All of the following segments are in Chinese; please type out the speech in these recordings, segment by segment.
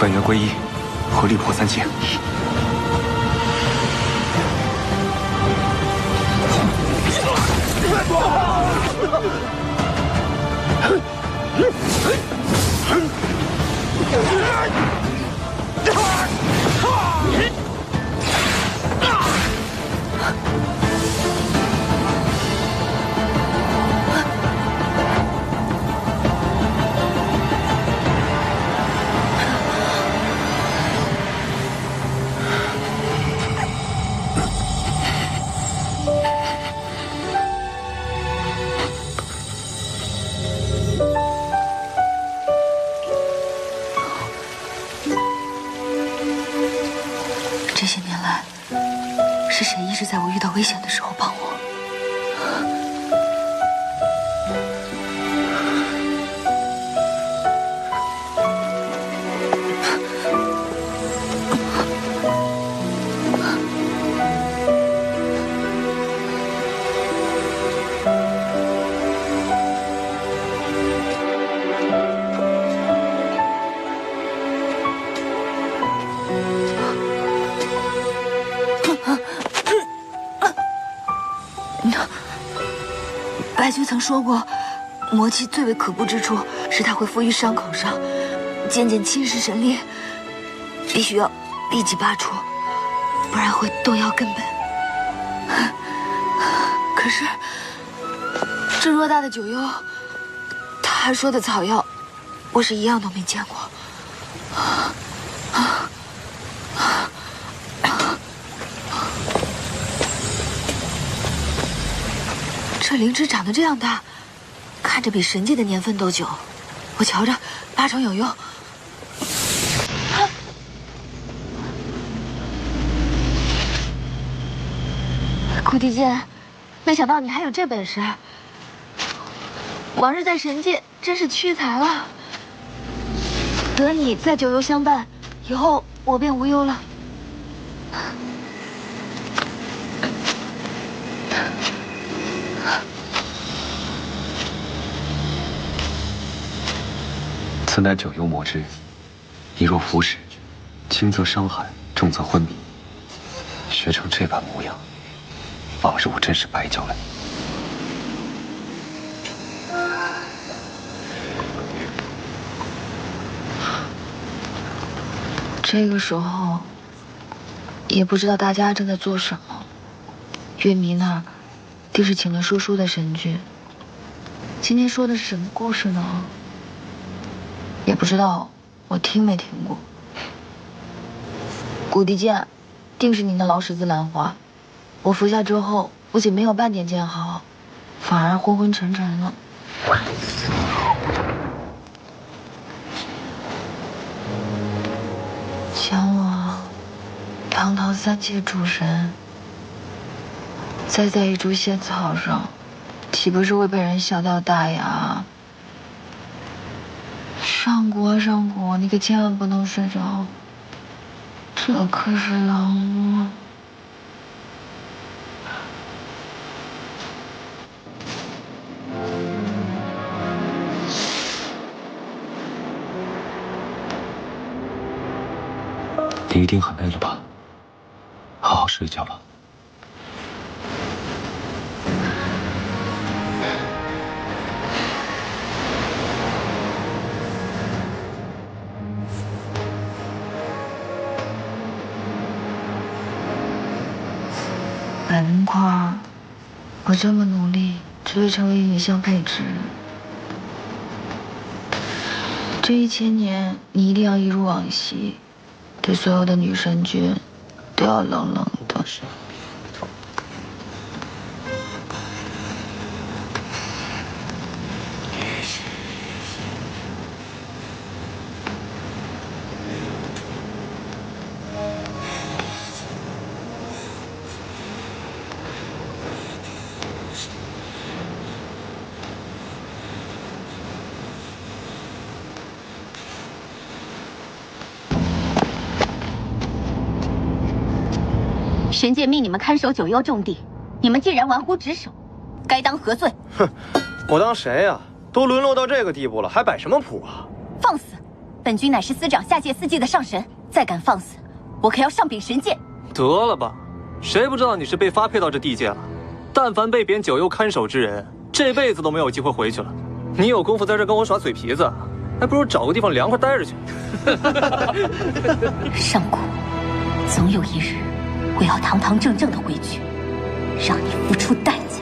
本愿皈依，合力破三界。这些年来，是谁一直在我遇到危险的时候帮我？白居曾说过，魔气最为可怖之处是它会附于伤口上，渐渐侵蚀神力，必须要立即拔除，不然会动摇根本。可是，这偌大的九幽，他还说的草药，我是一样都没见过。这灵芝长得这样大，看着比神界的年份都久。我瞧着八成有用。古地剑，没想到你还有这本事。往日在神界真是屈才了。得你在九幽相伴，以后我便无忧了。此乃九幽魔之，一若服食，轻则伤寒，重则昏迷。学成这般模样，往日我真是白教了你。这个时候，也不知道大家正在做什么。月迷那儿，定是请了叔叔的神剧。今天说的是什么故事呢？也不知道我听没听过。古地剑，定是你那老屎子兰花。我服下之后，不仅没有半点见好，反而昏昏沉沉了。将我堂堂三界主神栽在一株仙草上，岂不是会被人笑掉大牙？上古啊上古，你可千万不能睡着，这可是狼啊！你一定很累了吧？好好睡一觉吧。白云块儿，我这么努力，只为成为与你相配之人。这1000年，你一定要一如往昔，对所有的女神君都要冷冷的。神界命你们看守九幽重地，你们竟然玩忽职守，该当何罪？哼，我当谁呀？都沦落到这个地步了，还摆什么谱啊？放肆！本君乃是司长下界4季的上神，再敢放肆，我可要上禀神界。得了吧，谁不知道你是被发配到这地界了？但凡被贬九幽看守之人，这辈子都没有机会回去了。你有功夫在这跟我耍嘴皮子，还不如找个地方凉快待着去。上古，总有一日，我要堂堂正正的回去，让你付出代价。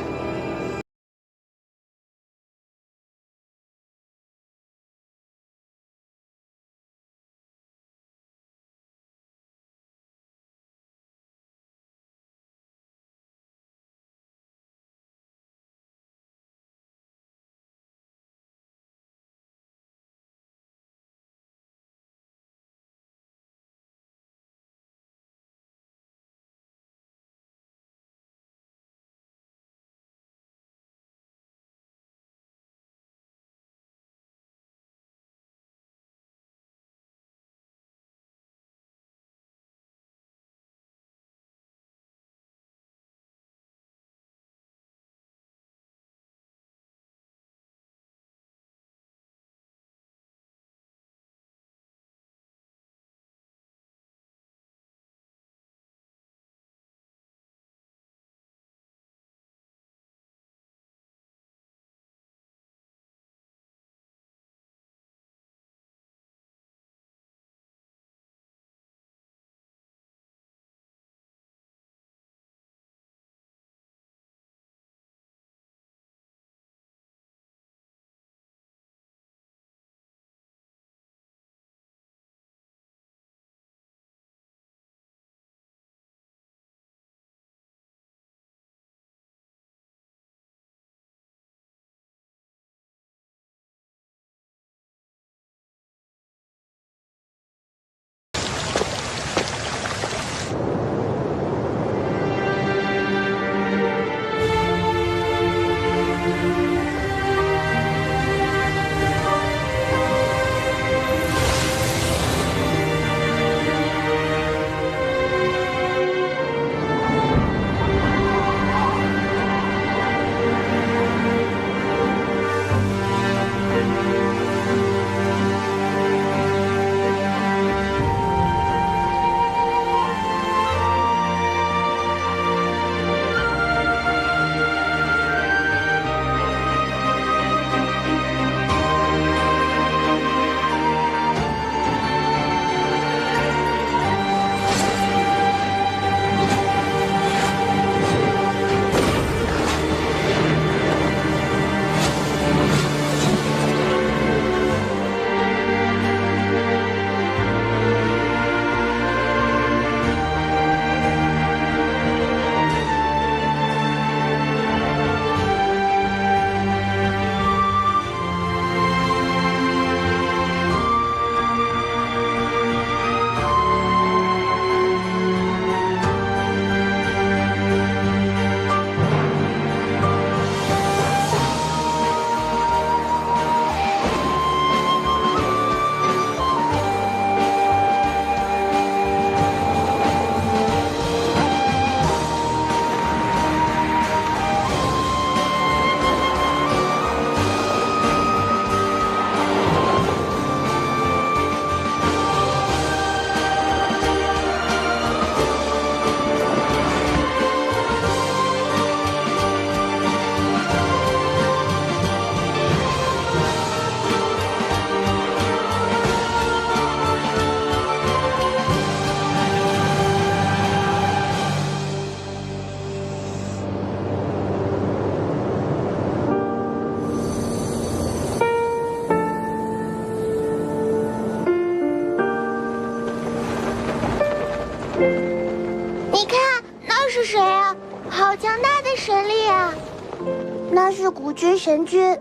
那是古君神君，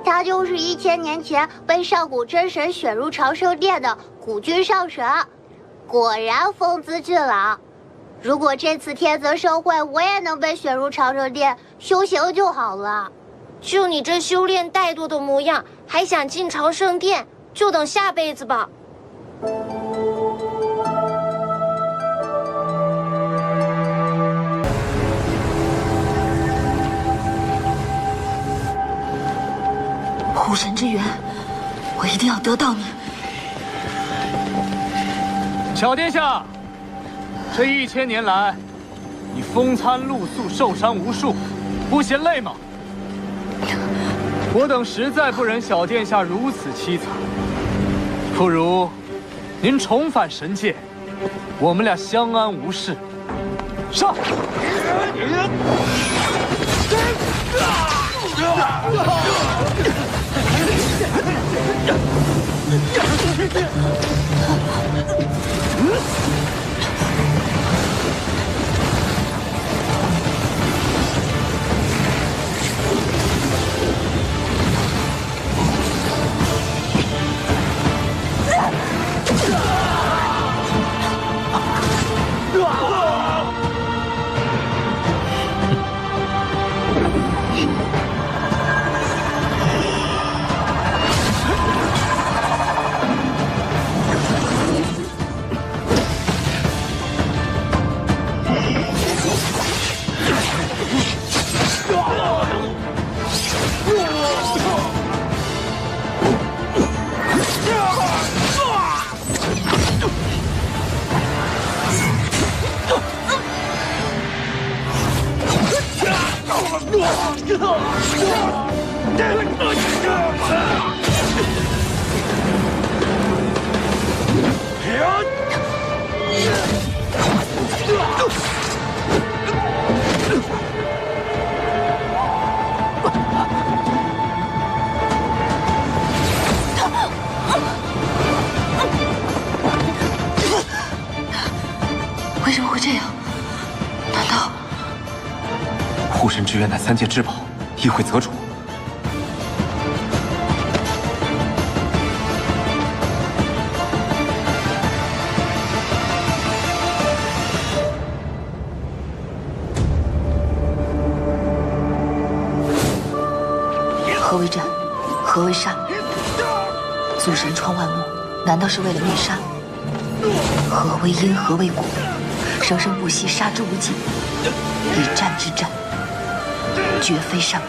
他就是1000年前被上古真神选入长生殿的古君上神，果然风姿俊朗。如果这次天泽盛会我也能被选入长生殿修行就好了。就你这修炼怠惰的模样，还想进长生殿，就等下辈子吧。虎神之源，我一定要得到你，小殿下，这1000年来，你风餐露宿，受伤无数，不嫌累吗？我等实在不忍小殿下如此凄惨，不如您重返神界，我们俩相安无事。上！为什么会这样？难道护神之源乃3界至宝，亦会择主？何为战？何为杀？祖神创万物，难道是为了灭杀？何为因？何为果？生生不息，杀之无尽。以战之战，绝非善果。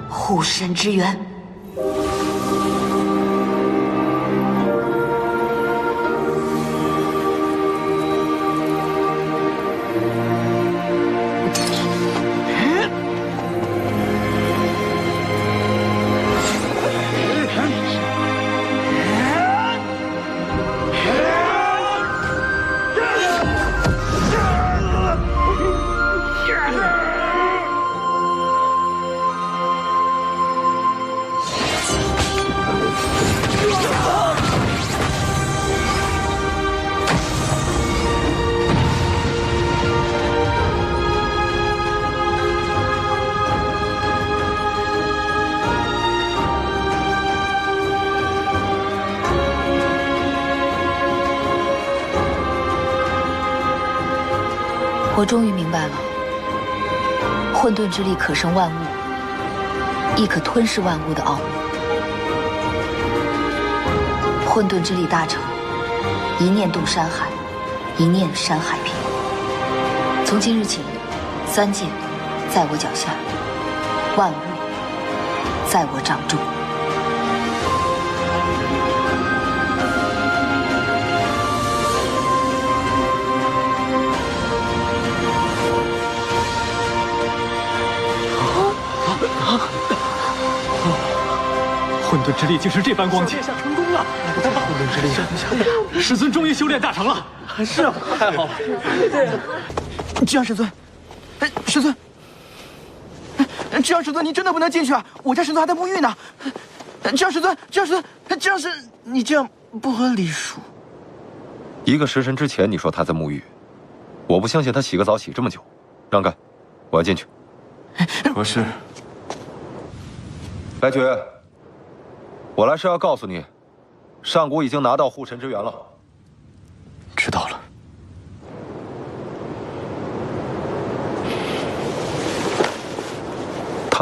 护神之源。我终于明白了，混沌之力可生万物，亦可吞噬万物的奥秘。混沌之力大成，一念动山海，一念山海平。从今日起，3界在我脚下，万物在我掌中。混沌之力竟是这般光景，殿下成功了！混沌之力，师尊终于修炼大成了。是啊，太好了！这样，师尊，师尊，这样，师尊，你真的不能进去啊！我家师尊还在沐浴呢。这样，师尊，这样，师尊，这样是你这样不合礼数。1个时辰之前你说他在沐浴，我不相信他洗个澡洗这么久。让开，我要进去。何事？白绝，我来是要告诉你，上古已经拿到护神之源了。知道了。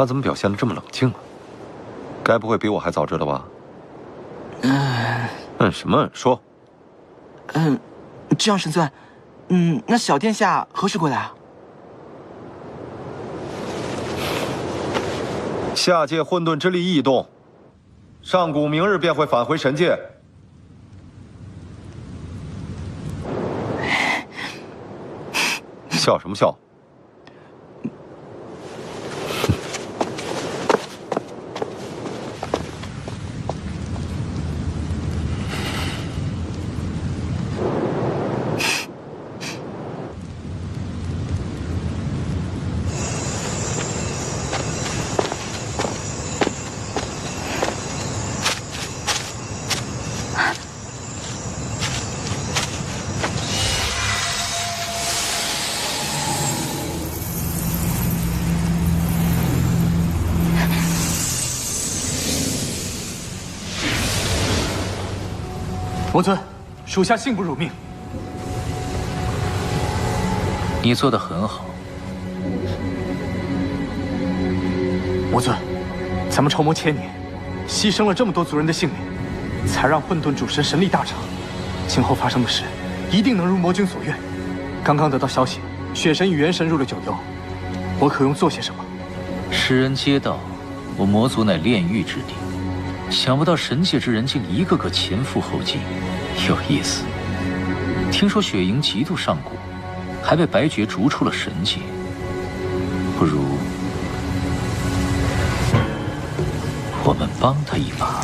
他怎么表现得这么冷静啊？该不会比我还早知道吧？什么？说。这样神尊，那小殿下何时归来啊？下界混沌之力异动，上古明日便会返回神界。笑什么笑？魔尊，属下信不辱命。你做得很好。魔尊，咱们筹谋千年，牺牲了这么多族人的性命，才让混沌主神神力大涨。今后发生的事，一定能如魔君所愿。刚刚得到消息，血神与元神入了九幽，我可用做些什么？世人皆道，我魔族乃炼狱之地。想不到神界之人竟一个个前赴后继，有意思。听说雪莹嫉妒上古，还被白绝逐出了神界。不如我们帮他一把。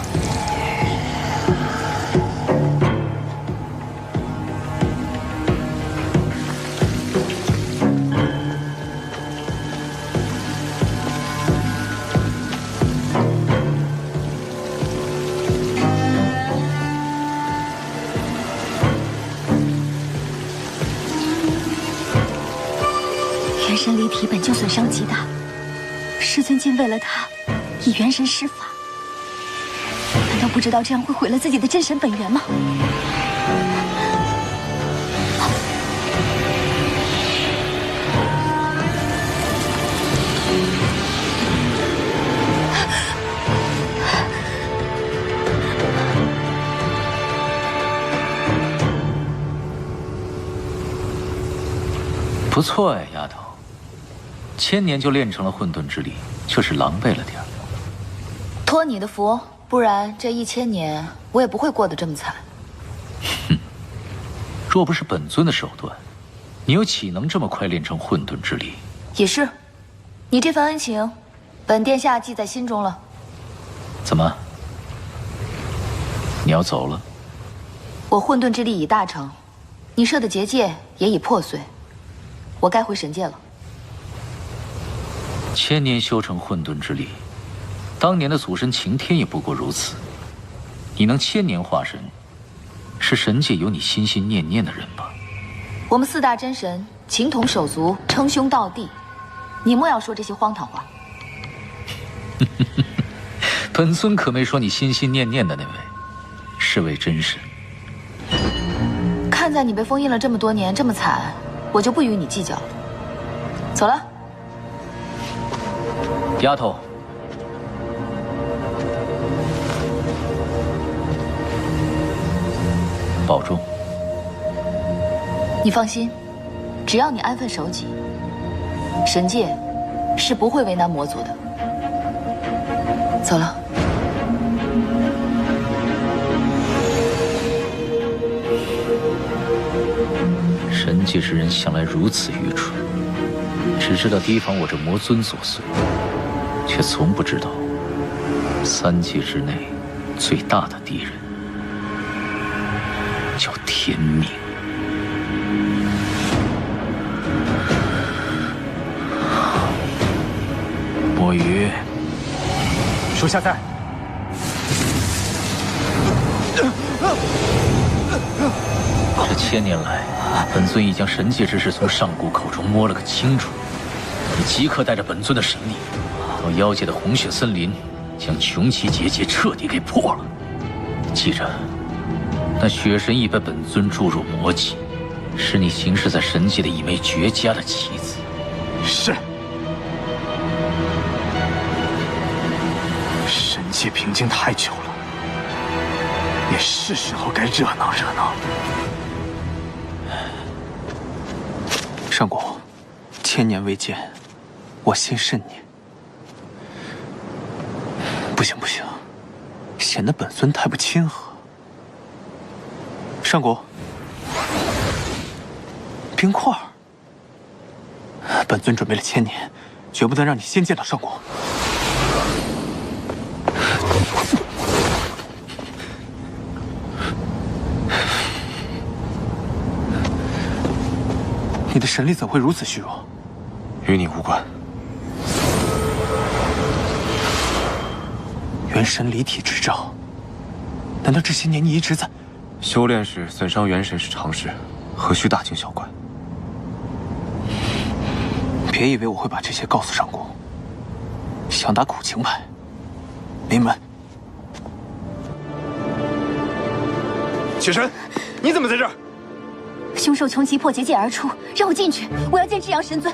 元神离体本就损伤极大，师尊竟为了他以元神施法，难道不知道这样会毁了自己的真神本源吗？不错呀，丫头。1000年就练成了混沌之力，就是狼狈了点儿。托你的福，不然这1000年我也不会过得这么惨。哼，若不是本尊的手段，你又岂能这么快练成混沌之力？也是，你这份恩情，本殿下记在心中了。怎么？你要走了？我混沌之力已大成，你设的结界也已破碎，我该回神界了。1000年修成混沌之力，当年的祖神擎天也不过如此。你能1000年化神，是神界有你心心念念的人吧？我们4大真神情同手足，称兄道弟，你莫要说这些荒唐话。本尊可没说你心心念念的那位，是位真神。看在你被封印了这么多年，这么惨，我就不与你计较了。走了。丫头，保重。你放心，只要你安分守己，神界是不会为难魔族的。走了。神界之人向来如此愚蠢，只知道提防我这魔尊作祟。却从不知道，3界之内最大的敌人叫天命。墨鱼，属下在。这1000年来，本尊已将神界之事从上古口中摸了个清楚。你即刻带着本尊的神力，到妖界的红血森林，将穷奇结界彻底给破了。记着，那血神已被本尊注入魔气，是你行事在神界的一枚绝佳的棋子。是。界平静太久了，也是时候该热闹热闹。上古，千年未见，我先甚你。不行不行，显得本尊太不亲和。上古，冰块儿。本尊准备了1000年，绝不能让你先见到上古。你的神力怎会如此虚弱？与你无关。元神离体之兆，难道这些年你一直在修炼时损伤元神是常事，何须大惊小怪？别以为我会把这些告诉上古。想打苦情牌，临门。雪神，你怎么在这儿？凶兽穷奇破结界而出，让我进去，我要见至阳神尊。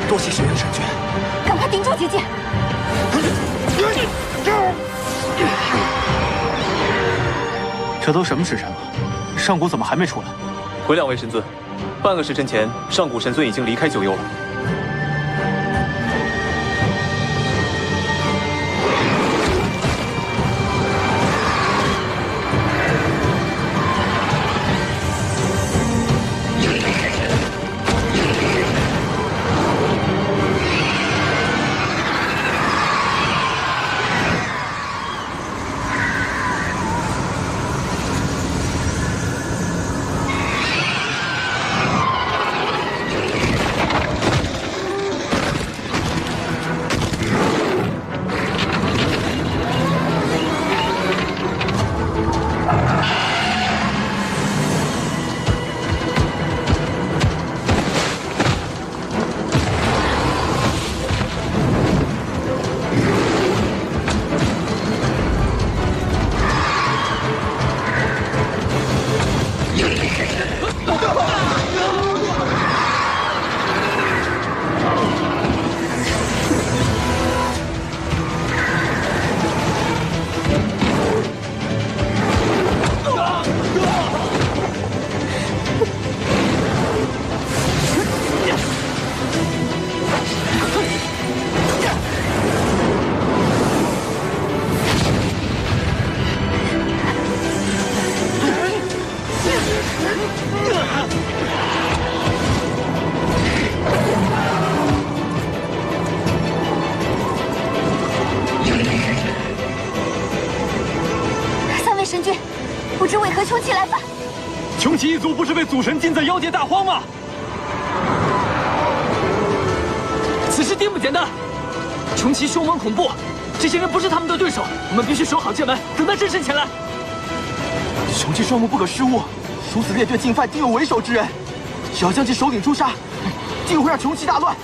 多谢神元神君，赶快顶住结界！这都什么时辰了，上古怎么还没出来？回两位神尊，半个时辰前，上古神尊已经离开九幽了。不知为何穷奇来犯？穷奇一族不是被祖神禁在妖界大荒吗？此事定不简单。穷奇凶猛恐怖，这些人不是他们的对手，我们必须守好界门，等待真神前来。穷奇双目不可失误，殊死列队进犯定有为首之人，只要将其首领诛杀，定会让穷奇大乱。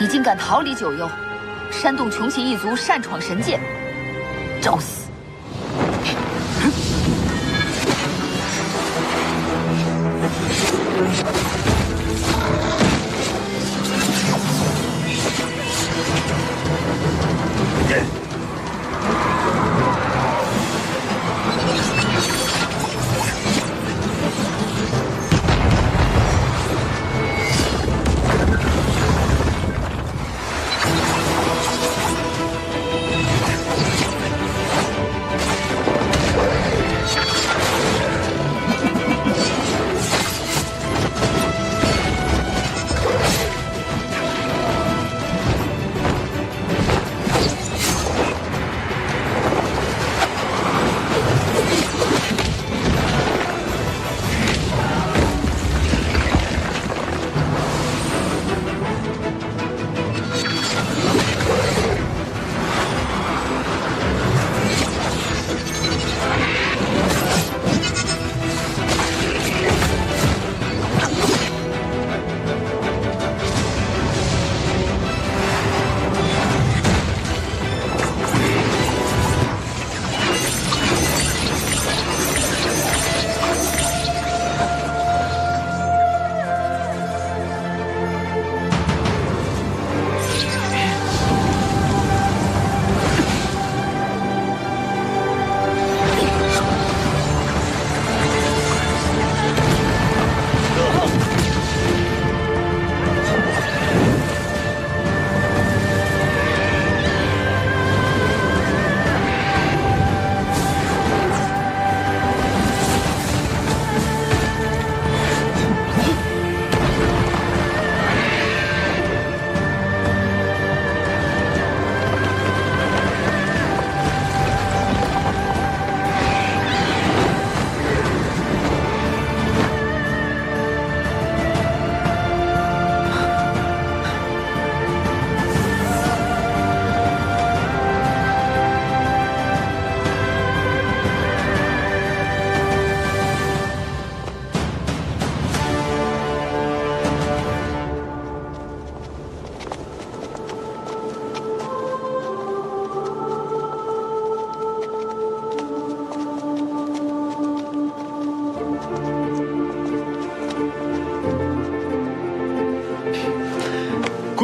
你竟敢逃离九幽，煽动穷奇一族擅闯神界，找死！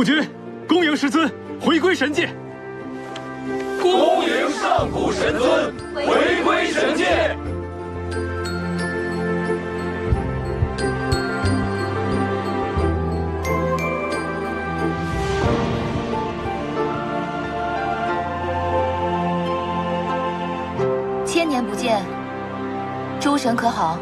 父君，恭迎师尊回归神界。恭迎上古神尊回归神界。千年不见，诸神可好？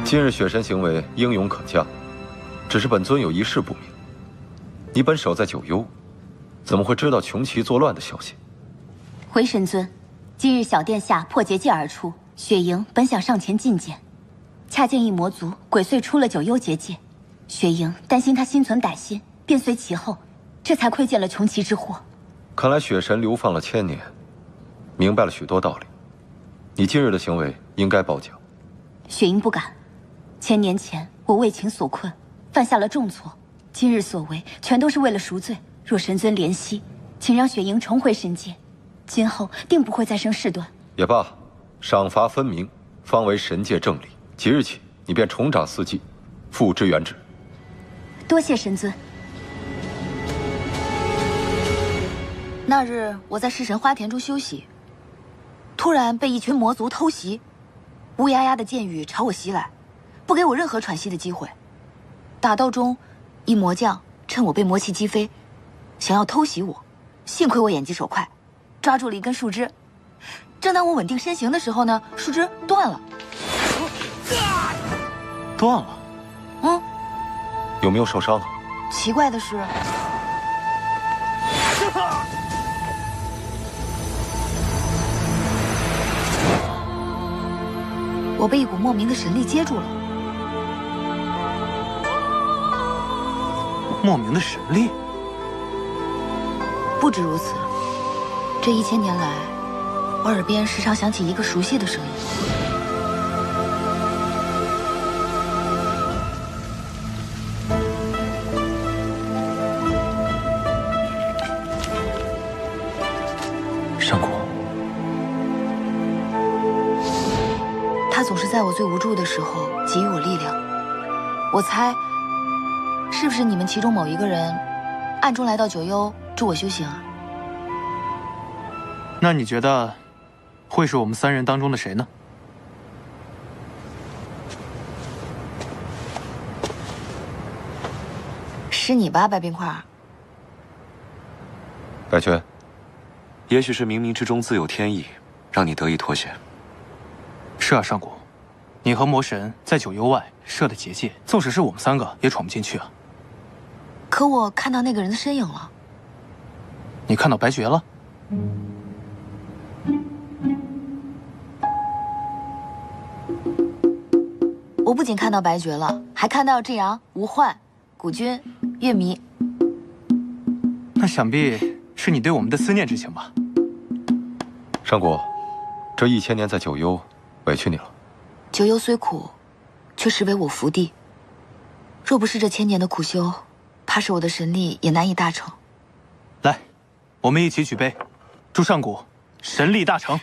今日雪神行为英勇可嘉，只是本尊有一事不明：你本守在九幽，怎么会知道穷奇作乱的消息？回神尊，今日小殿下破结界而出，雪莹本想上前觐见，恰见一魔族鬼祟出了九幽结界，雪莹担心他心存歹心，便随其后，这才窥见了穷奇之祸。看来雪神流放了1000年，明白了许多道理。你今日的行为应该褒奖。雪莹不敢。1000年前我为情所困，犯下了重错，今日所为全都是为了赎罪。若神尊怜惜，请让雪莹重回神界，今后定不会再生事端。也罢，赏罚分明，方为神界正理。即日起，你便重掌4季，复之原职。多谢神尊。那日我在噬神花田中休息，突然被一群魔族偷袭，乌压压的剑雨朝我袭来，不给我任何喘息的机会。打斗中，一魔将趁我被魔气击飞，想要偷袭我，幸亏我眼疾手快，抓住了一根树枝。正当我稳定身形的时候呢，树枝断了。断了？嗯。有没有受伤？奇怪的是，我被一股莫名的神力接住了。莫名的神力？不止如此，这1000年来，我耳边时常响起一个熟悉的声音。上古，他总是在我最无助的时候给予我力量。我猜，是不是你们其中某一个人暗中来到九幽助我修行啊？那你觉得会是我们3人当中的谁呢？是你吧，白冰块。白泉，也许是冥冥之中自有天意，让你得以脱险。是啊，上古，你和魔神在九幽外设的结界，纵使是我们3个也闯不进去啊。可我看到那个人的身影了。你看到白绝了？我不仅看到白绝了，还看到智阳、吴焕、古君、月迷。那想必是你对我们的思念之情吧？上古，这1000年在九幽，委屈你了。九幽虽苦，却实为我福地。若不是这1000年的苦修，怕是我的神力也难以大成。来，我们一起举杯，祝上古神力大成。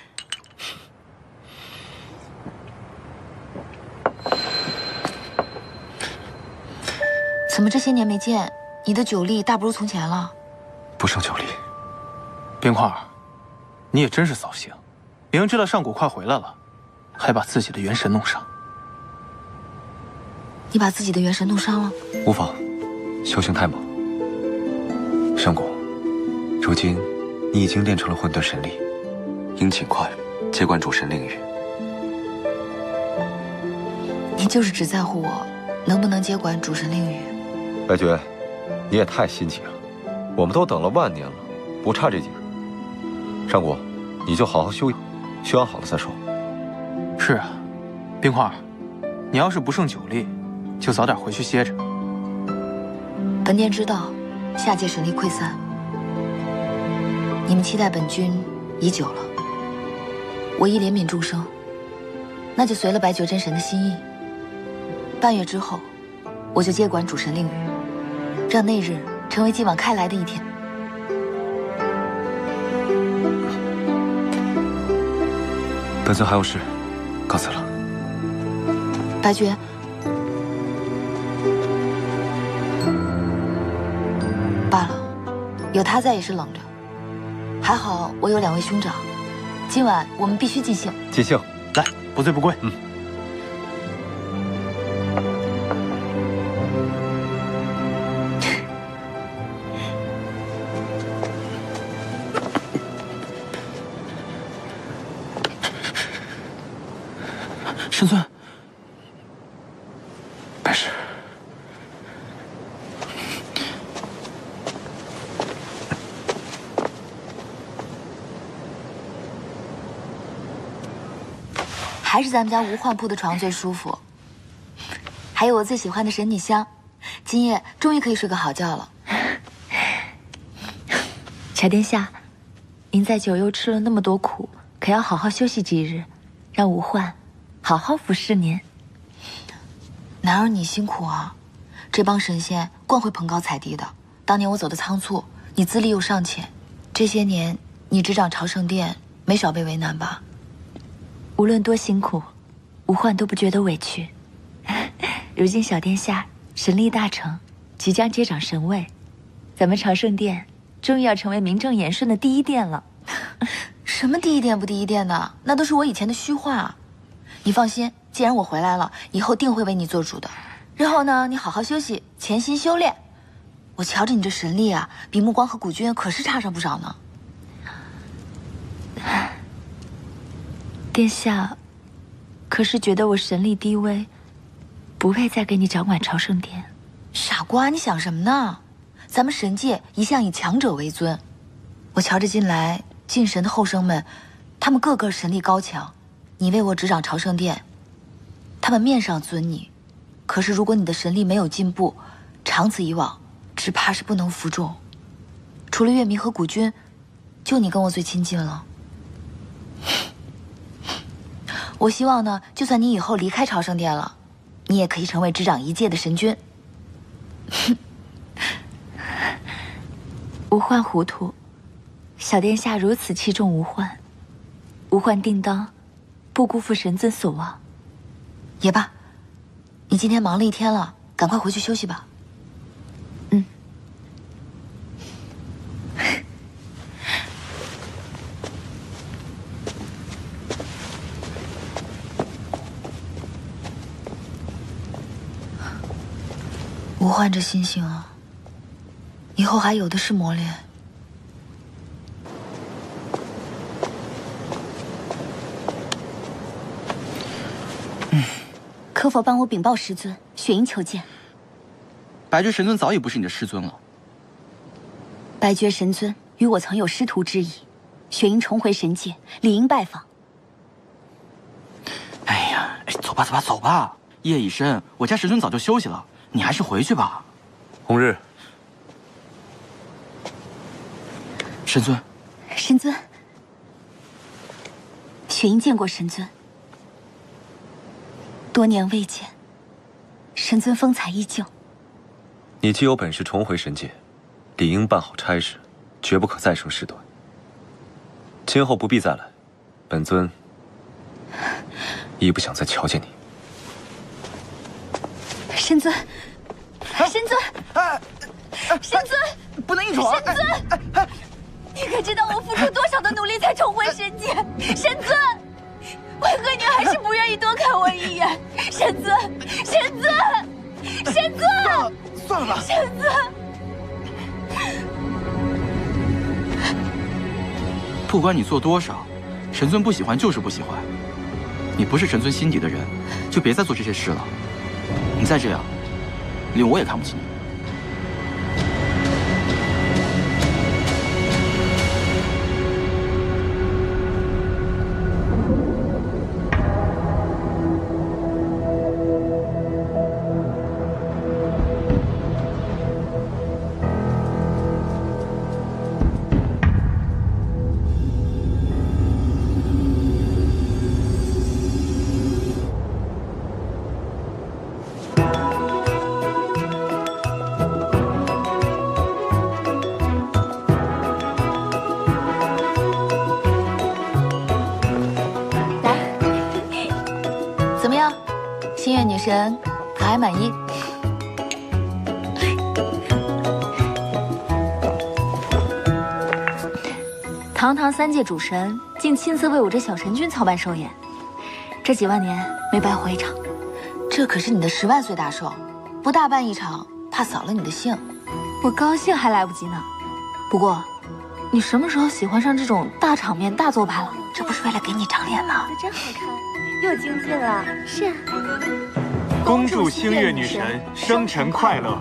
怎么这些年没见，你的酒力大不如从前了？不胜酒力。冰块，你也真是扫兴，明知道上古快回来了，还把自己的元神弄伤。你把自己的元神弄伤了？无妨，修行太忙。上古，如今你已经练成了混沌神力，应尽快接管主神领域。你就是只在乎我能不能接管主神领域。白绝，你也太心急了，我们都等了万年了，不差这几日。上古，你就好好休养，修养好了再说。是啊，冰块，你要是不胜酒力，就早点回去歇着。本殿知道，下界神力溃散，你们期待本君已久了。我亦怜悯众生，那就随了白绝真神的心意。半月之后，我就接管主神令域，让那日成为继往开来的一天。本尊还有事，告辞了。白绝，罢了，有他在也是冷着。还好我有2位兄长，今晚我们必须尽兴。尽兴，来，不醉不归。神尊，没事。还是咱们家无患铺的床最舒服，还有我最喜欢的神女香，今夜终于可以睡个好觉了。小殿下，您在九幽吃了那么多苦，可要好好休息几日，让吾患好好服侍您。哪有你辛苦啊？这帮神仙惯会捧高踩低的。当年我走的仓促，你资历又尚浅，这些年你执掌朝圣殿，没少被为难吧？无论多辛苦，吾患都不觉得委屈。如今小殿下神力大成，即将接掌神位，咱们朝圣殿终于要成为名正言顺的第一殿了。什么第一殿不第一殿的，那都是我以前的虚话。你放心，既然我回来了，以后定会为你做主的。日后呢，你好好休息，潜心修炼。我瞧着你这神力啊，比目光和古君可是差上不少呢。殿下，可是觉得我神力低微，不配再给你掌管朝圣殿？傻瓜，你想什么呢？咱们神界一向以强者为尊，我瞧着近来进神的后生们，他们个个神力高强。你为我执掌朝圣殿，他们面上尊你，可是如果你的神力没有进步，长此以往，只怕是不能服众。除了月明和古君，就你跟我最亲近了。我希望呢，就算你以后离开朝圣殿了，你也可以成为执掌一界的神君。吾患糊涂，小殿下如此器重吾患，吾患定当不辜负神尊所望。也罢，你今天忙了一天了，赶快回去休息吧。吾患这心性啊，以后还有的是磨练。可否帮我禀报师尊，雪鹰求见。白绝神尊早已不是你的师尊了。白绝神尊与我曾有师徒之谊，雪鹰重回神界，理应拜访。哎呀，走吧走吧走吧，夜已深，我家神尊早就休息了，你还是回去吧。红日，神尊，神尊，雪鹰见过神尊。多年未见，神尊风采依旧。你既有本事重回神界，理应办好差事，绝不可再生事端。今后不必再来，本尊亦不想再瞧见你。神尊，神尊，神尊，不能硬闯！神尊，你可知道我付出多少的努力才重回神界？神尊，为何你还是不愿意多看我一眼？神尊，神尊，神尊，算了吧，神尊。不管你做多少，神尊不喜欢就是不喜欢。你不是神尊心底的人，就别再做这些事了。你再这样，连我也看不起你。星月女神可还满意？堂堂3届主神，竟亲自为我这小神君操办寿宴，这几万年没白活一场。这可是你的10万岁大寿，不大办一场，怕扫了你的兴。我高兴还来不及呢。不过，你什么时候喜欢上这种大场面、大做派了？这不是为了给你长脸吗？真好看，又精进了。是啊。恭祝星月女神生辰快乐。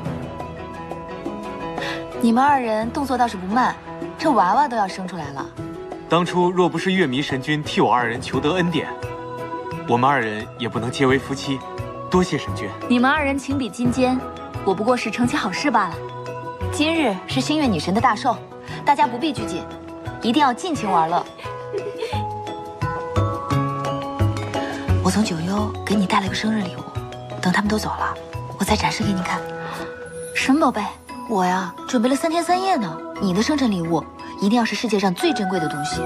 你们2人动作倒是不慢，这娃娃都要生出来了。当初若不是月迷神君替我2人求得恩典，我们2人也不能结为夫妻。多谢神君。你们2人情比金坚，我不过是成其好事罢了。今日是星月女神的大寿，大家不必拘谨，一定要尽情玩乐。我从九幽给你带了个生日礼物，等他们都走了，我再展示给你看。什么宝贝？我呀，准备了3天3夜呢。你的生辰礼物一定要是世界上最珍贵的东西。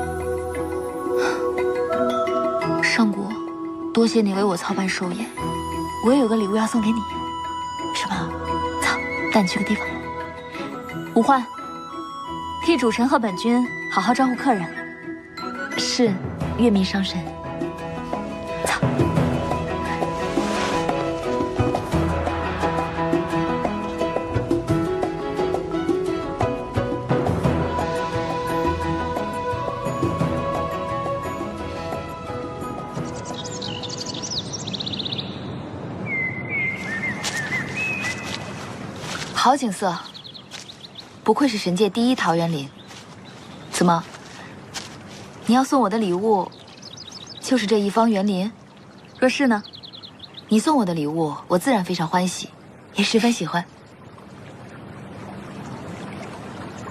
上古，多谢你为我操办寿宴，我也有个礼物要送给你。什么？走，带你去个地方。无患，替主神和本君好好招呼客人。是，月迷上神。走。好景色，不愧是神界第1桃源林。怎么，你要送我的礼物，就是这一方园林？若是呢？你送我的礼物，我自然非常欢喜，也十分喜欢。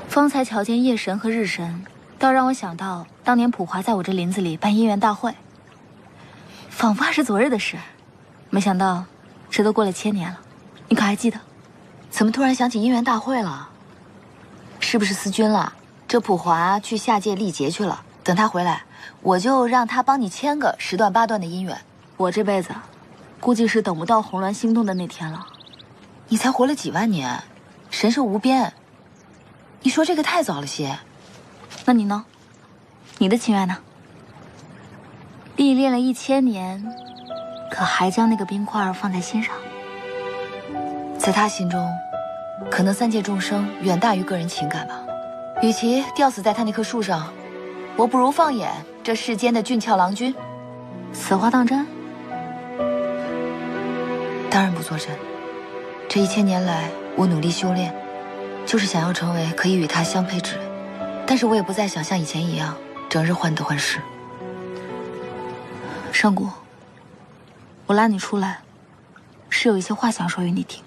方才瞧见夜神和日神，倒让我想到当年普华在我这林子里办姻缘大会，仿佛还是昨日的事。没想到，这都过了1000年了，你可还记得？怎么突然想起姻缘大会了？是不是思君了？这普华去下界历劫去了，等他回来，我就让他帮你签个10段8段的姻缘。我这辈子，估计是等不到红鸾星动的那天了。你才活了几万年，神寿无边。你说这个太早了些。那你呢？你的情愿呢？历练了1000年，可还将那个冰块放在心上？在他心中，可能3界众生远大于个人情感吧。与其吊死在他那棵树上，我不如放眼这世间的俊俏郎君。此话当真？当然不作真。这1000年来，我努力修炼，就是想要成为可以与他相配之人。但是我也不再想像以前一样，整日患得患失。上古，我拉你出来，是有一些话想说与你听。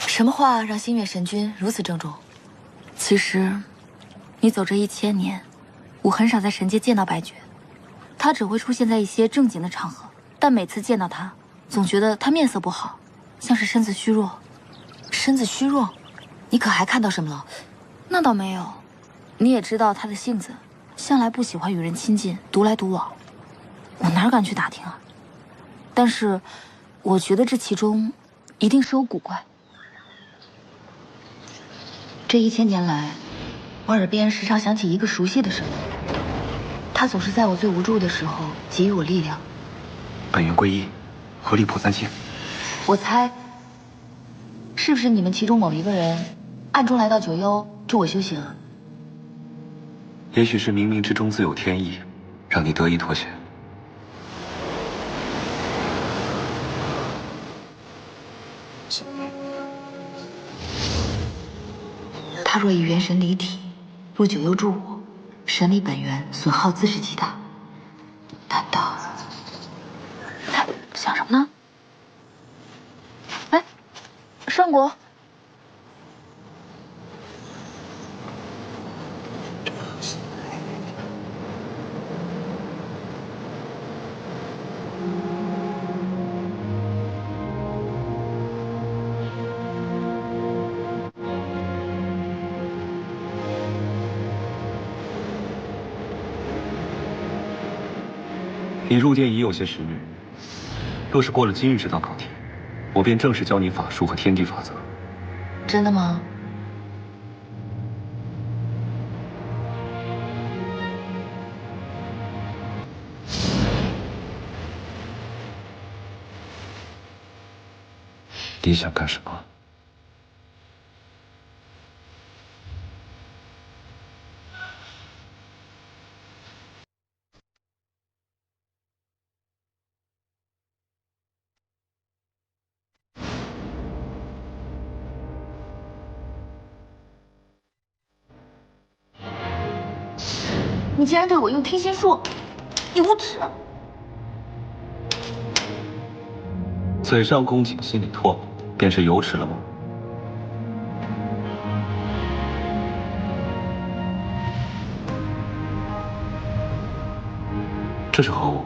什么话让星月神君如此郑重？其实，你走这1000年，我很少在神界见到白绝。他只会出现在一些正经的场合，但每次见到他，总觉得他面色不好，像是身子虚弱。身子虚弱？你可还看到什么了？那倒没有。你也知道他的性子，向来不喜欢与人亲近，独来独往。我哪敢去打听啊？但是，我觉得这其中一定是有古怪。这1000年来，我耳边时常响起一个熟悉的声音，他总是在我最无助的时候给予我力量。本源归一，合力破3星。我猜，是不是你们其中某一个人暗中来到九幽助我修行啊？也许是冥冥之中自有天意，让你得以妥协。他若以元神离体，入九幽助我，神力本源损耗自是极大。难道想什么呢？哎，上国，你入殿已有些时日，若是过了今日这道考题，我便正式教你法术和天地法则。真的吗？你想干什么？你竟然对我用听心术，你无耻！嘴上恭敬，心里唾沫，便是有耻了吗？这是何物？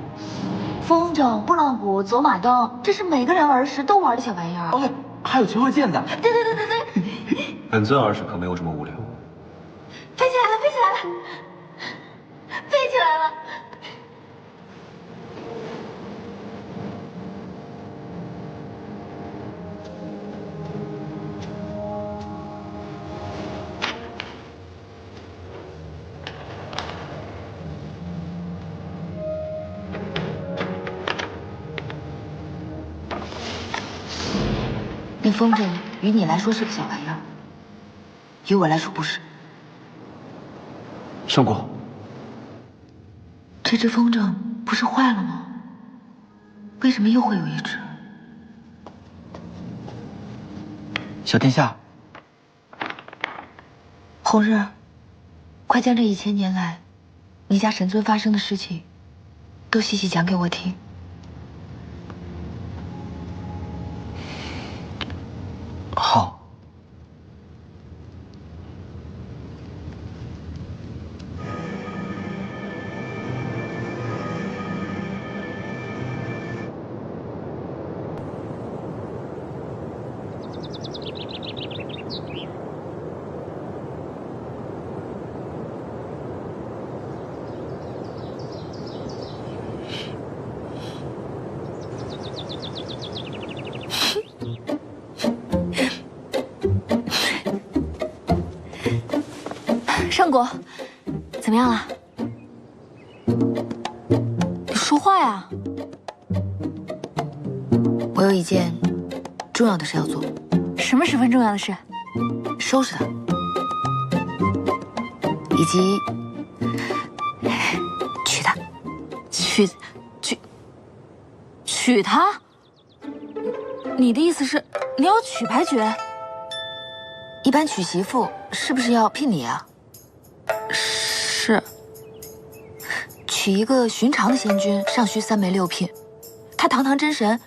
风筝、拨浪鼓、走马灯，这是每个人儿时都玩的小玩意儿。哦，还有求婚毽子。对。本尊儿时可没有这么无聊。飞起来了，飞起来了，飞起来了！那风筝于你来说是个小玩意儿，于我来说不是。圣果，这只风筝不是坏了吗？为什么又会有一只？小殿下，红日，快将这1000年来你家神尊发生的事情都细细讲给我听。好。上果，怎么样了？你说话呀！我有一件重要的事要做。什么十分重要的事？收拾他，以及娶她。娶她？你的意思是你要娶白绝？一般娶媳妇是不是要聘礼啊？是。娶一个寻常的仙君，尚需3媒6聘。他堂堂真神，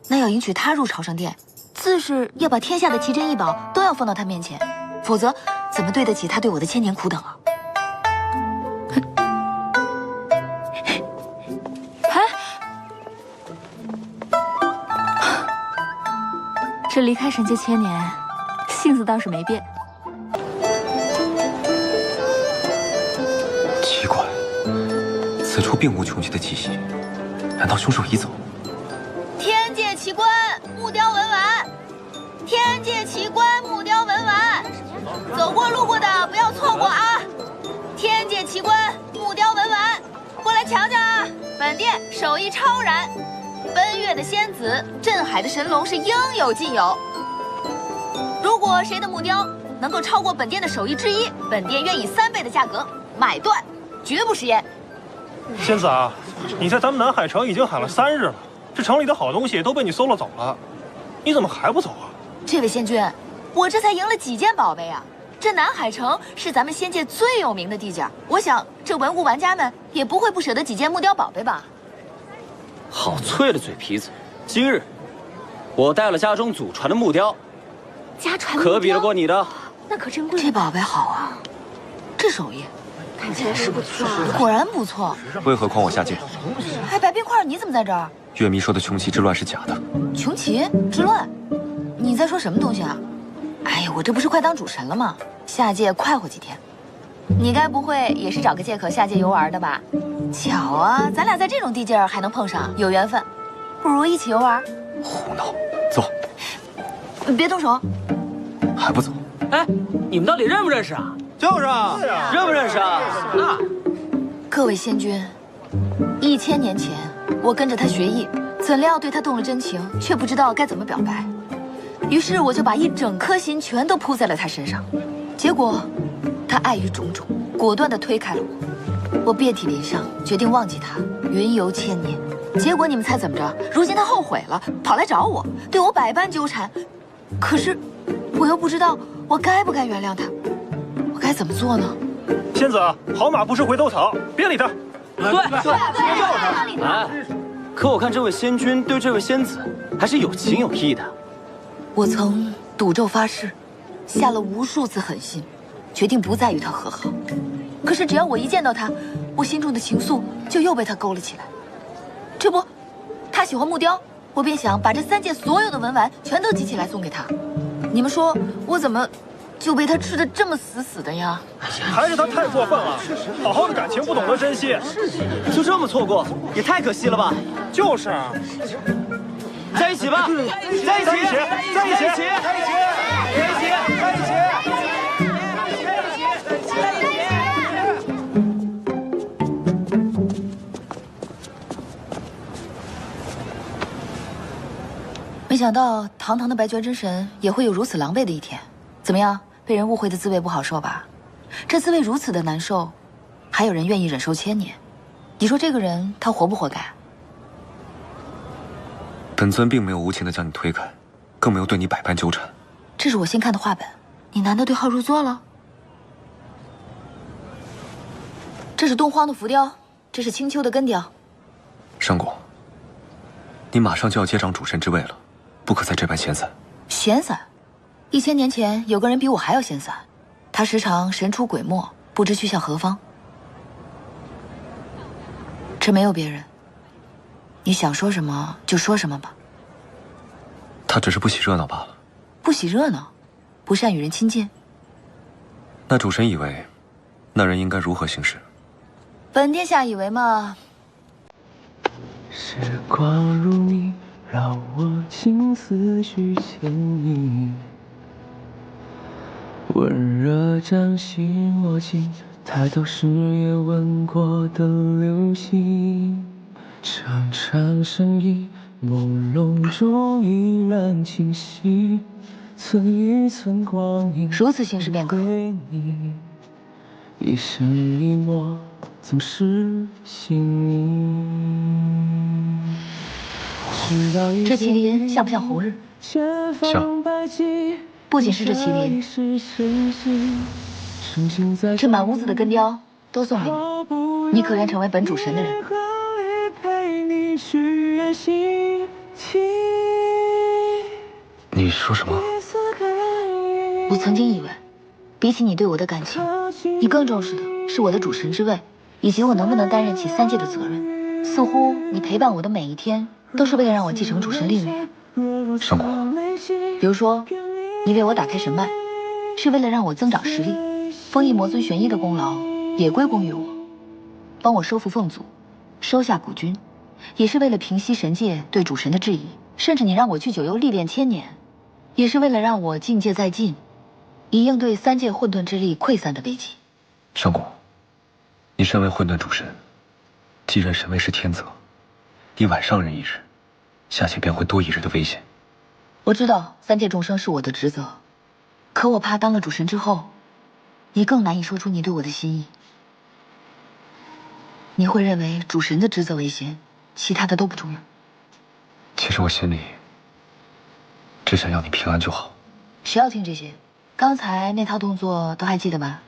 那要迎娶他入朝圣殿，自是要把天下的奇珍异宝都要放到他面前，否则怎么对得起他对我的千年苦等啊？这离开神界1000年，性子倒是没变。奇怪，此处并无穷奇的气息，难道凶手已走？天界奇观，木雕文玩。天界奇观，木雕文玩，走过路过的不要错过啊！天界奇观，木雕文玩，过来瞧瞧啊！本店手艺超然。奔月的仙子，镇海的神龙是应有尽有。如果谁的木雕能够超过本店的手艺之一，本店愿以3倍的价格买断，绝不食言。仙子啊，你在咱们南海城已经喊了3日了，这城里的好东西都被你搜了走了，你怎么还不走啊？这位仙君，我这才赢了几件宝贝啊！这南海城是咱们仙界最有名的地界，我想这文物玩家们也不会不舍得几件木雕宝贝吧？好脆的嘴皮子！今日我带了家中祖传的木雕，家传可比得过你的？那可真贵。这宝贝好啊，这手艺看起来是不错，果然不错。为何诓我下界？哎，白冰块，你怎么在这儿？月迷说的穷奇之乱是假的。穷奇之乱？你在说什么东西啊？哎呀，我这不是快当主神了吗？下界快活几天。你该不会也是找个借口下界游玩的吧？巧啊，咱俩在这种地界儿还能碰上，有缘分。不如一起游玩。胡闹，走。别动手。还不走？哎，你们到底认不认识啊？就是啊，认不认识啊？那，各位仙君，1000年前我跟着他学艺，怎料对他动了真情，却不知道该怎么表白，于是我就把一整颗心全都扑在了他身上，结果他碍于种种，果断地推开了我。我遍体鳞伤，决定忘记他，云游千年。结果你们猜怎么着？如今他后悔了，跑来找我，对我百般纠缠。可是我又不知道我该不该原谅他，我该怎么做呢？仙子，好马不吃回头草，别理他。对，哎，可我看这位仙君对这位仙子还是有情有义的。我曾赌咒发誓，下了无数次狠心，决定不再与他和好。可是只要我一见到他，我心中的情愫就又被他勾了起来。这不，他喜欢木雕，我便想把这3件所有的文玩全都集起来送给他。你们说我怎么就被他吃得这么死死的呀？还是他太过分了，好好的感情不懂得珍惜，就这么错过，也太可惜了吧？就是啊，在一起吧，在一起，在一起，在一起，在一起，在一起。没想到堂堂的白绝真神也会有如此狼狈的一天。怎么样，被人误会的滋味不好受吧？这滋味如此的难受，还有人愿意忍受1000年。你说这个人他活不活该？本尊并没有无情的将你推开，更没有对你百般纠缠。这是我新看的画本，你难道对号入座了？这是东荒的浮雕，这是青丘的根雕。上果，你马上就要接掌主神之位了，不可再这般闲散。闲散？1000年前有个人比我还要闲散，他时常神出鬼没，不知去向何方。这没有别人，你想说什么就说什么吧。他只是不喜热闹罢了。不喜热闹，不善与人亲近。那主神以为，那人应该如何行事？本殿下以为嘛？时光如你，让我情思绪牵引，温热掌心握紧，抬头时也吻过的流星，长长身影，朦胧中依然清晰，寸一寸光阴，如此行事便可。一生一默，总是心意。这麒麟像不像红日？像。不仅是这麒麟，这满屋子的根雕都送给你，你可愿成为本主神的人？你说什么？我曾经以为，比起你对我的感情，你更重视的是我的主神之位，以及我能不能担任起3界的责任。似乎你陪伴我的每一天，都是为了让我继承主神令位。上果，比如说，你为我打开神脉，是为了让我增长实力；封印魔尊玄一的功劳也归功于我；帮我收复凤族，收下古君，也是为了平息神界对主神的质疑；甚至你让我去九幽历练1000年，也是为了让我境界再进，以应对3界混沌之力溃散的危机。上果，你身为混沌主神，继任神位是天责，你晚上任1日，下界便会多1日的危险。我知道3界众生是我的职责，可我怕当了主神之后，你更难以说出你对我的心意。你会认为主神的职责为先，其他的都不重要。其实我心里只想要你平安就好。谁要听这些？刚才那套动作都还记得吧？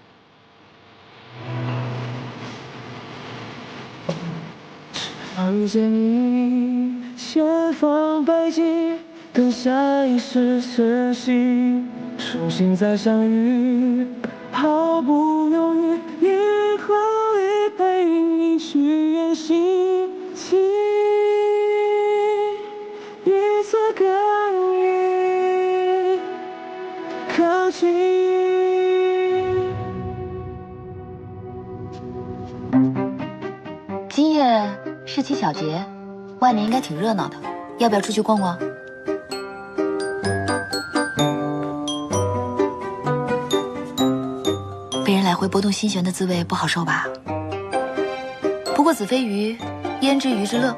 遇见你，前方北极，等下一世晨曦，重新再相遇，毫不犹豫，以后会陪你去远行，情一座感应，靠近。今夜是七小节，外面应该挺热闹的。要不要出去逛逛？被人来回拨动心弦的滋味不好受吧？不过子非鱼，焉知鱼之乐？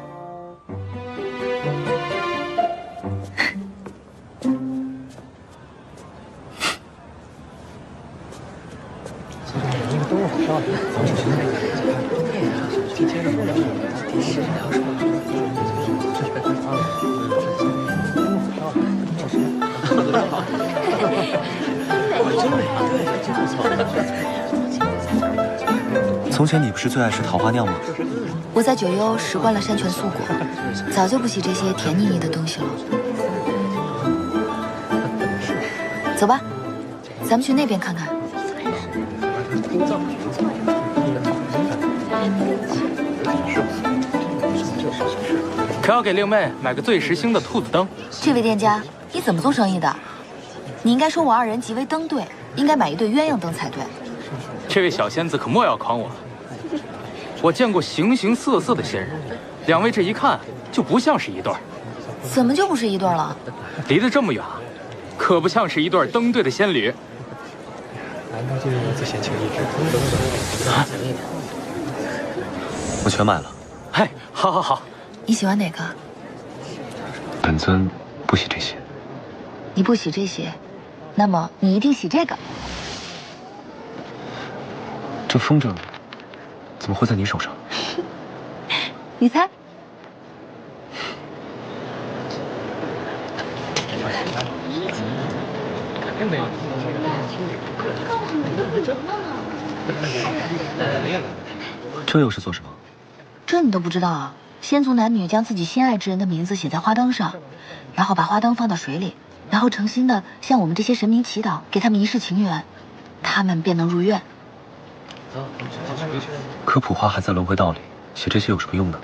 从前你不是最爱吃桃花酿吗？我在九幽食惯了山泉素果，早就不喜这些甜腻腻的东西了。走吧，咱们去那边看看。可要给令妹买个最时兴的兔子灯。这位店家，你怎么做生意的？你应该说我二人极为登对，应该买一对鸳鸯灯才对。这位小仙子可莫要诓我了，我见过形形色色的仙人，两位这一看就不像是一对儿。怎么就不是一对了？离得这么远，可不像是一对登对的仙侣。我全买了。嘿，好好好。你喜欢哪个？本尊不喜这些。你不喜这些，那么你一定喜这个。这风筝怎么会在你手上？你猜？这又是做什么？这你都不知道啊？仙族男女将自己心爱之人的名字写在花灯上，然后把花灯放到水里，然后诚心的向我们这些神明祈祷，给他们一世情缘，他们便能如愿。可普花还在轮回道里，写这些有什么用呢？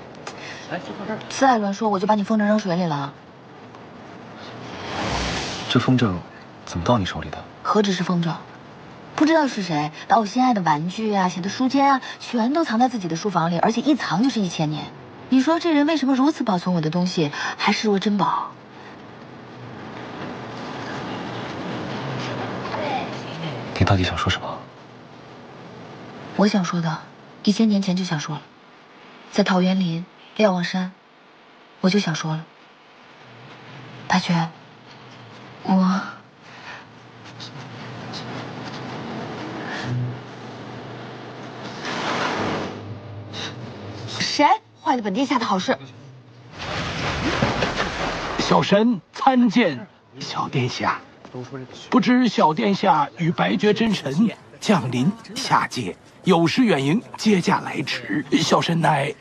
再乱说，我就把你风筝扔水里了。这风筝怎么到你手里的？何止是风筝，不知道是谁把我心爱的玩具啊、写的书签啊，全都藏在自己的书房里，而且一藏就是1000年。你说这人为什么如此保存我的东西，还视若珍宝？你到底想说什么？我想说的，1000年前就想说了，在桃源林、瞭望山，我就想说了。白绝，我谁坏了本殿下的好事？小神参见小殿下。不知小殿下与白绝真神降临下界，有失远迎，接驾来迟。小神乃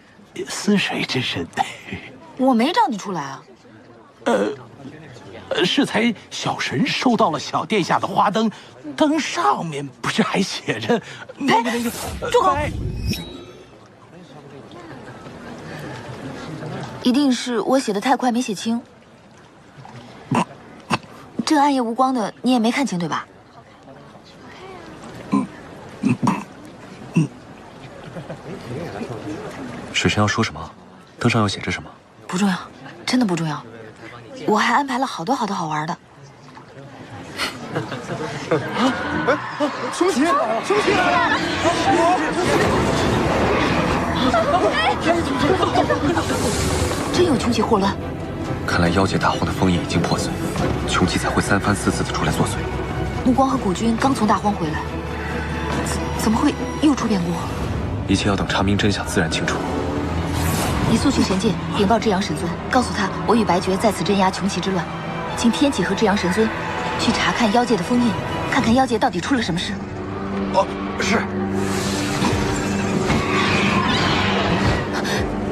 似水之身。我没找你出来啊。适才小神收到了小殿下的花灯，灯上面不是还写着那个住口！一定是我写的太快，没写清。这暗夜无光的，你也没看清对吧？水神要说什么？灯上要写着什么？不重要，真的不重要。我还安排了好多好玩的。穷奇，穷奇来了！真有穷奇祸乱。看来妖界大荒的封印已经破碎，穷奇才会3番4次的出来作祟。目光和古君刚从大荒回来，怎么会又出变故？一切要等查明真相，自然清楚。你速去神界禀报至阳神尊，告诉他我与白绝在此镇压穷奇之乱，请天启和至阳神尊去查看妖界的封印，看看妖界到底出了什么事。是。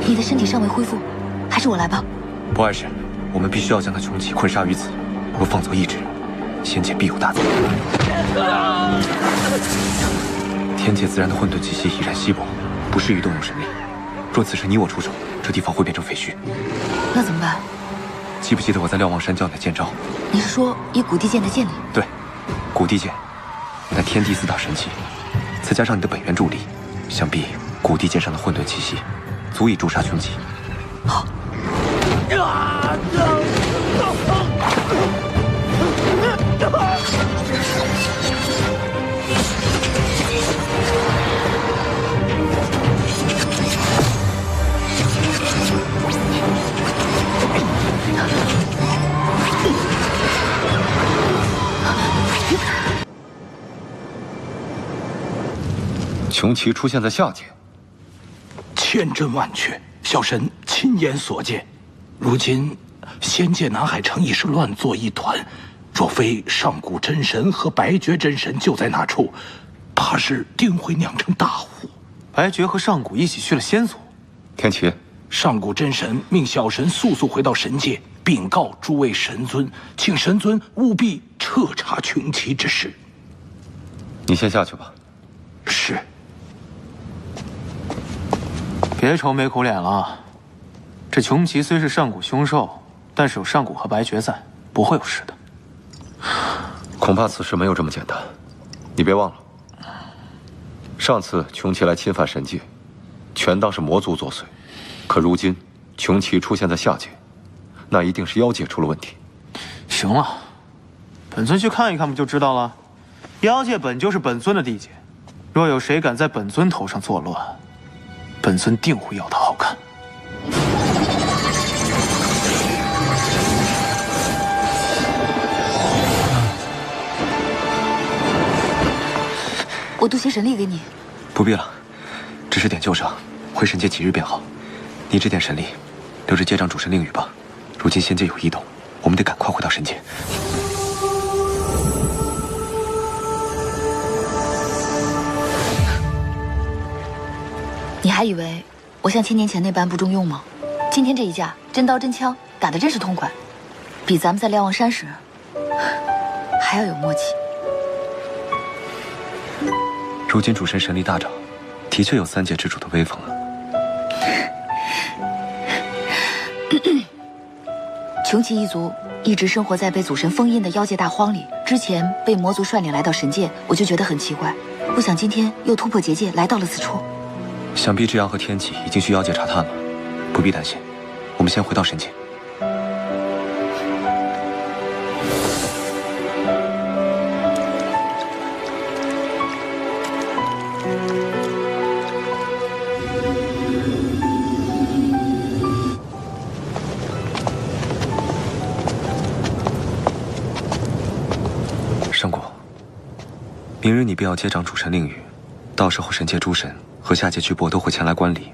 你的身体尚未恢复，还是我来吧。不碍事，我们必须要将那穷奇困杀于此，若放走一只，仙界必有大灾。天界自然的混沌气息已然稀薄，不适于动用神力。若此时你我出手，这地方会变成废墟。那怎么办？记不记得我在瞭望山教你的剑招？你是说以古地剑的剑力？对，古地剑，乃天地4大神器，再加上你的本源助力，想必古地剑上的混沌气息，足以诛杀穷奇。好。穷奇出现在下界，千真万确，小神亲眼所见。如今仙界南海城已是乱作一团，若非上古真神和白绝真神就在那处，怕是定会酿成大祸。白绝和上古一起去了仙族。天齐，上古真神命小神速速回到神界，禀告诸位神尊，请神尊务必彻查穷奇之事。你先下去吧。是。别愁没口脸了，这穷奇虽是上古凶兽，但是有上古和白绝在，不会有事的。恐怕此事没有这么简单。你别忘了，上次穷奇来侵犯神界，全当是魔族作祟。可如今穷奇出现在下界，那一定是妖界出了问题。行了，本尊去看一看不就知道了？妖界本就是本尊的地界，若有谁敢在本尊头上作乱，本尊定会要他好看。我渡些神力给你。不必了，只是点旧伤，回神界几日便好。你这点神力，留着接掌主神令宇吧。如今仙界有异动，我们得赶快回到神界。你还以为我像千年前那般不中用吗？今天这一架真刀真枪打得真是痛快，比咱们在瞭望山时还要有默契。如今主神神力大涨，的确有三界之主的威风了。穷奇一族一直生活在被祖神封印的妖界大荒里，之前被魔族率领来到神界，我就觉得很奇怪，不想今天又突破结界来到了此处。想必智阳和天启已经去妖界查探了，不必担心。我们先回到神界。圣果，明日你便要接掌主神令宇，到时候神界诸神和下界巨擘都会前来观礼，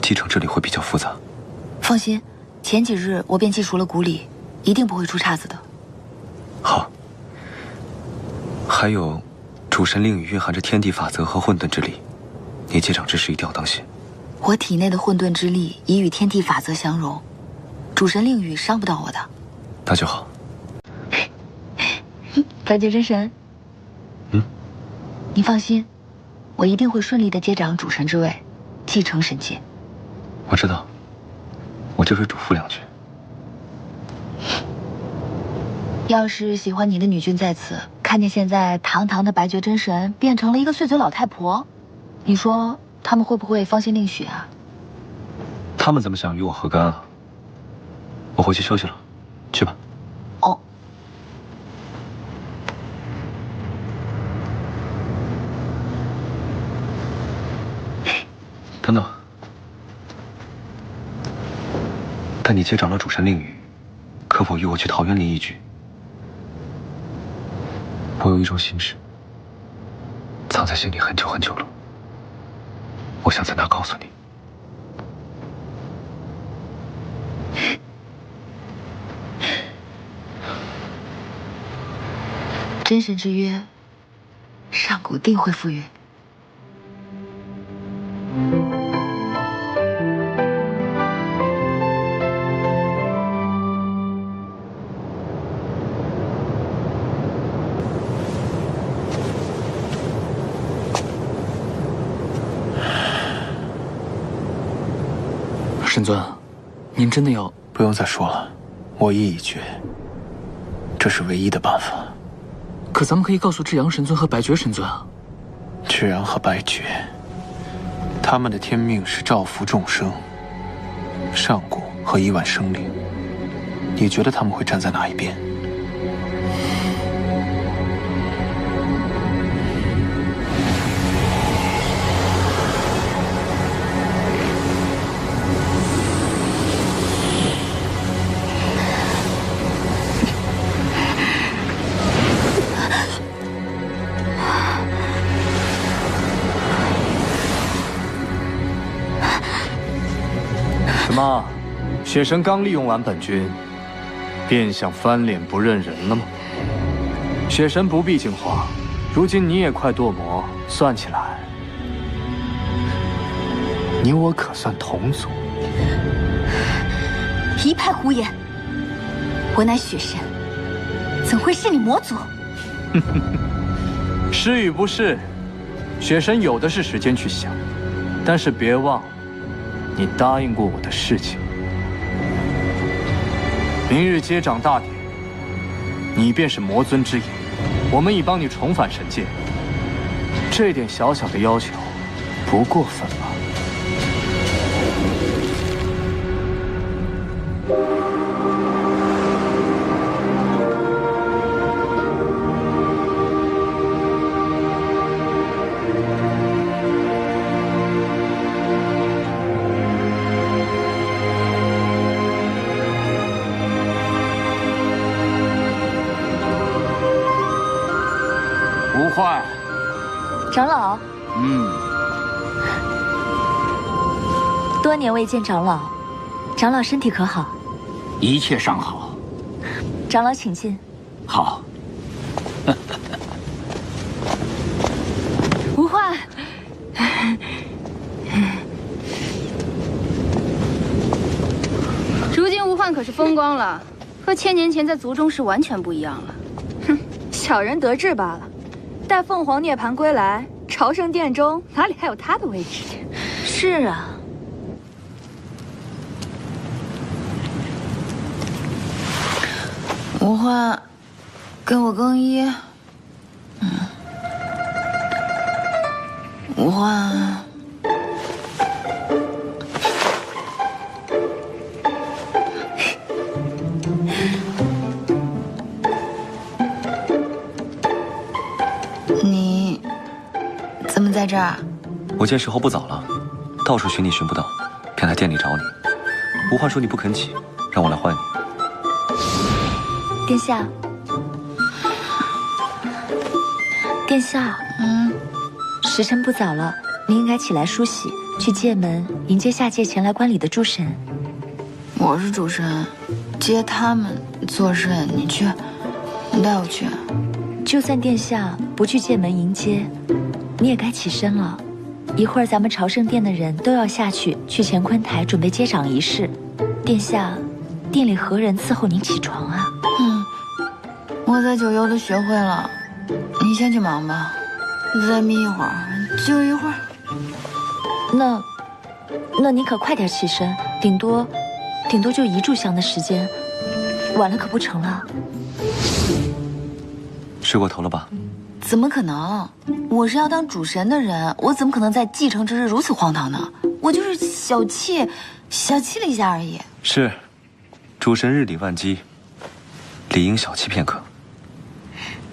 继承之礼会比较复杂。放心，前几日我便祭除了古礼，一定不会出岔子的。好。还有，主神令宇蕴含着天地法则和混沌之力，你接掌之时一定要当心。我体内的混沌之力已与天地法则相融，主神令宇伤不到我的。那就好。白绝真神，你放心，我一定会顺利的接掌主神之位，继承神界。我知道，我就会嘱咐两句。要是喜欢你的女君在此，看见现在堂堂的白绝真神变成了一个碎嘴老太婆，你说他们会不会芳心另许啊？他们怎么想与我何干啊？我回去休息了，去吧。哦。等等，待你接掌了主神令宇，可否与我去桃园林一聚？我有一种心事，藏在心里很久很久了，我想在那告诉你。真神之约，上古定会赴约。神尊，您真的要？不用再说了，我意已决，这是唯一的办法。可咱们可以告诉智阳神尊和白绝神尊啊。智阳和白绝，他们的天命是造福众生，上古和伊万生灵，你觉得他们会站在哪一边？什么？血神刚利用完本君，便想翻脸不认人了吗？血神不必惊慌，如今你也快堕魔，算起来，你我可算同族。一派胡言！我乃血神，怎会是你魔族？是与不是，血神有的是时间去想，但是别忘了，你答应过我的事情。明日接掌大典，你便是魔尊之眼，我们已帮你重返神界，这点小小的要求，不过分吧？不坏，长老。多年未见长老，长老身体可好？一切尚好。长老请进。好。无患。如今无患可是风光了，和千年前在族中是完全不一样了。哼，小人得志罢了。待凤凰涅槃归来，朝圣殿中哪里还有他的位置？是啊。无患，跟我更衣。无患。你怎么在这儿？我见时候不早了，到处寻你寻不到，便来店里找你。无患说你不肯起，让我来唤你。殿下，殿下，时辰不早了，您应该起来梳洗，去界门迎接下界前来观礼的诸神。我是主神，接他们做甚？你去，你带我去。就算殿下不去界门迎接，你也该起身了。一会儿咱们朝圣殿的人都要下去乾坤台准备接掌仪式。殿下，殿里何人伺候您起床啊？我在九幽都学会了，你先去忙吧，再眯一会儿，就一会儿。那您可快点起身，顶多就一炷香的时间，晚了可不成了。睡过头了吧？怎么可能？我是要当主神的人，我怎么可能在继承之日如此荒唐呢？我就是小气了一下而已。是，主神日理万机，理应小气片刻。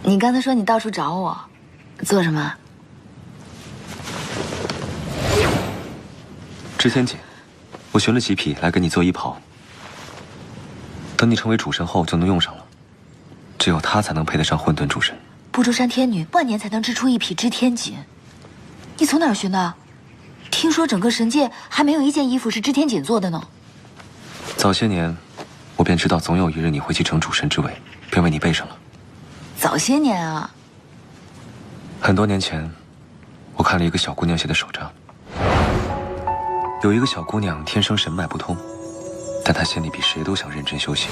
你刚才说你到处找我，做什么？知天锦，我寻了几匹来给你做衣袍，等你成为主神后就能用上了。只有他才能配得上混沌主神。不周山天女万年才能织出一匹知天锦，你从哪儿寻的？听说整个神界还没有一件衣服是知天锦做的呢。早些年，我便知道总有一日你会继承主神之位，便为你备上了。早些年啊？很多年前，我看了一个小姑娘写的手札。有一个小姑娘天生神脉不通，但她心里比谁都想认真修行。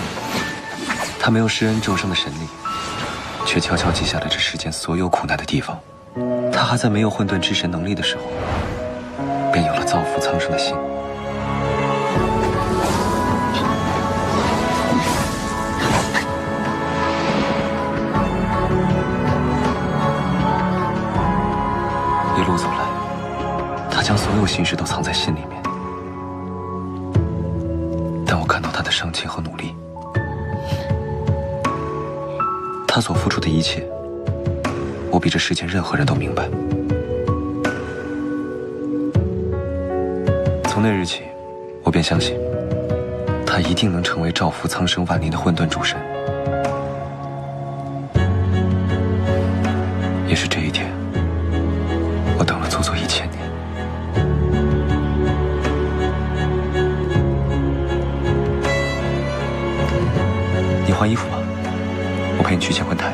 她没有施恩救生的神力，却悄悄记下了这世间所有苦难的地方。她还在没有混沌之神能力的时候，便有了造福苍生的心。一路走来，她将所有心事都藏在心里面。但我看到他的上进和努力，他所付出的一切，我比这世间任何人都明白。从那日起，我便相信，他一定能成为造福苍生万灵的混沌主神。也是这一天，我等了足足1000年。你换衣服吧，我陪你去乾坤台。